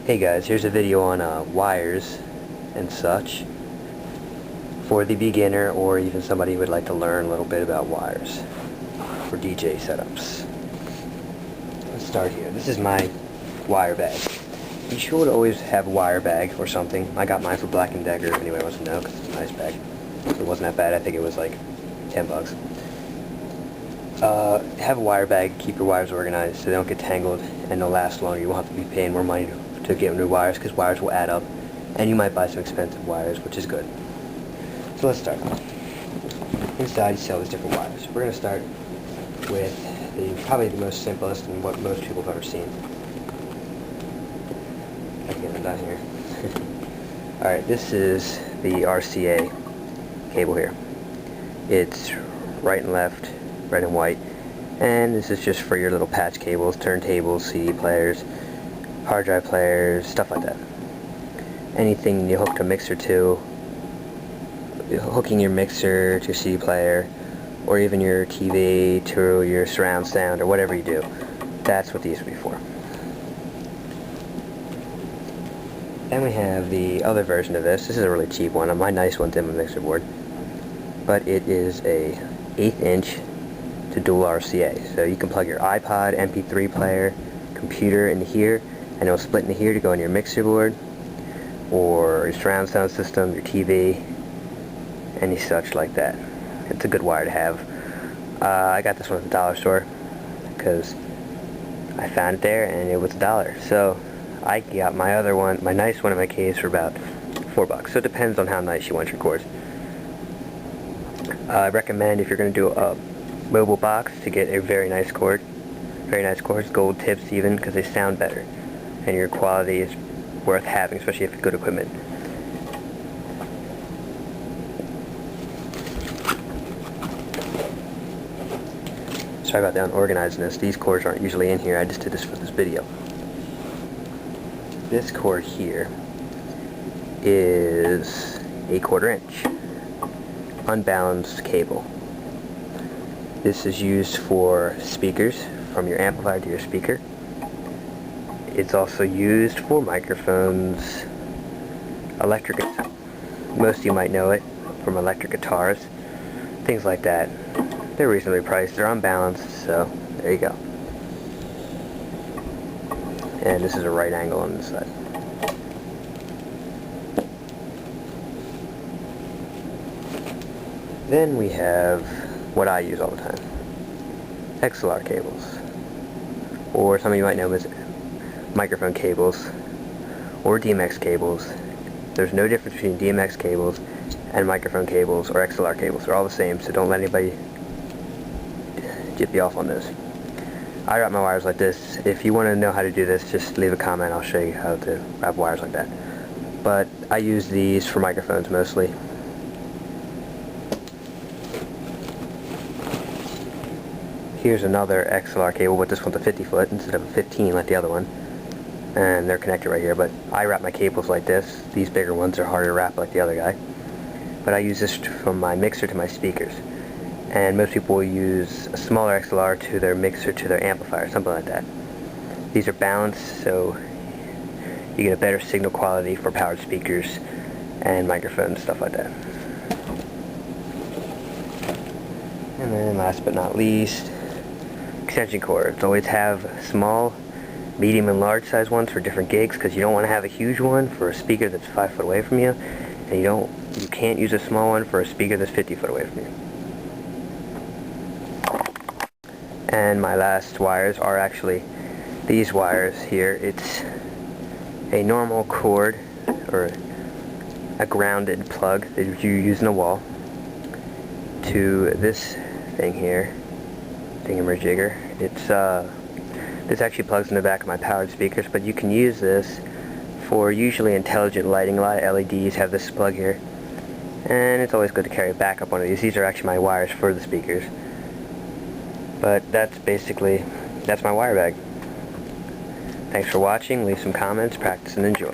Hey guys, here's a video on wires and such for the beginner or even somebody who would like to learn a little bit about wires for DJ setups. Let's start here. This is my wire bag. You should always have a wire bag or something. I got mine for Black & Decker if anybody wants to know, because it's a nice bag. It wasn't that bad. I think it was like 10 bucks. Have a wire bag, keep your wires organized so they don't get tangled and they'll last longer. You won't have to be paying more money to get new wires, because wires will add up, and you might buy some expensive wires, which is good. So let's start. Inside you see all these different wires. We're going to start with probably the most simplest and what most people have ever seen. I can get them down here. Alright, this is the RCA cable here. It's right and left, red and white, and this is just for your little patch cables, turntables, CD players, hard drive players, stuff like that. Anything you hook a mixer to, hooking your mixer to your CD player, or even your TV to your surround sound, or whatever you do, that's what these would be for. Then we have the other version of this. This is a really cheap one. My nice one's in my mixer board, but it is a 1/8 inch to dual RCA. So you can plug your iPod, MP3 player, computer into here, and it'll split into here to go in your mixer board, or your surround sound system, your TV, any such like that. It's a good wire to have. I got this one at the dollar store because I found it there and it was $1. So I got my other one, my nice one in my case, for about $4. So it depends on how nice you want your cords. I recommend, if you're going to do a mobile box, to get a very nice cord. Very nice cords, gold tips even, because they sound better. And your quality is worth having, especially if you have good equipment. Sorry about the unorganizedness. These cords aren't usually in here. I just did this for this video. This cord here is 1/4 inch. Unbalanced cable. This is used for speakers, from your amplifier to your speaker. It's also used for microphones, electric guitar. Most of you might know it from electric guitars, things like that. They're reasonably priced, they're unbalanced, so there you go. And this is a right angle on this side. Then we have what I use all the time, XLR cables, or some of you might know them as microphone cables, or DMX cables. There's no difference between DMX cables and microphone cables or XLR cables. They're all the same, so don't let anybody jip you off on those. I wrap my wires like this. If you want to know how to do this, just leave a comment. I'll show you how to wrap wires like that. But I use these for microphones mostly. Here's another XLR cable, but this one's a 50 foot instead of a 15 like the other one. And they're connected right here, but I wrap my cables like this. These bigger ones are harder to wrap like the other guy. But I use this from my mixer to my speakers. And most people will use a smaller XLR to their mixer to their amplifier, something like that. These are balanced, so you get a better signal quality for powered speakers and microphones, stuff like that. And then last but not least, extension cords. Always have small, medium, and large size ones for different gigs, because you don't want to have a huge one for a speaker that's 5 foot away from you, and you can't use a small one for a speaker that's 50 foot away from you. And my last wires are actually these wires here. It's a normal cord, or a grounded plug that you use in a wall, to this thing here, thingamajigger. This actually plugs in the back of my powered speakers, but you can use this for usually intelligent lighting. A lot of LEDs have this plug here, and it's always good to carry a backup one of these. These are actually my wires for the speakers. But that's my wire bag. Thanks for watching. Leave some comments, practice, and enjoy.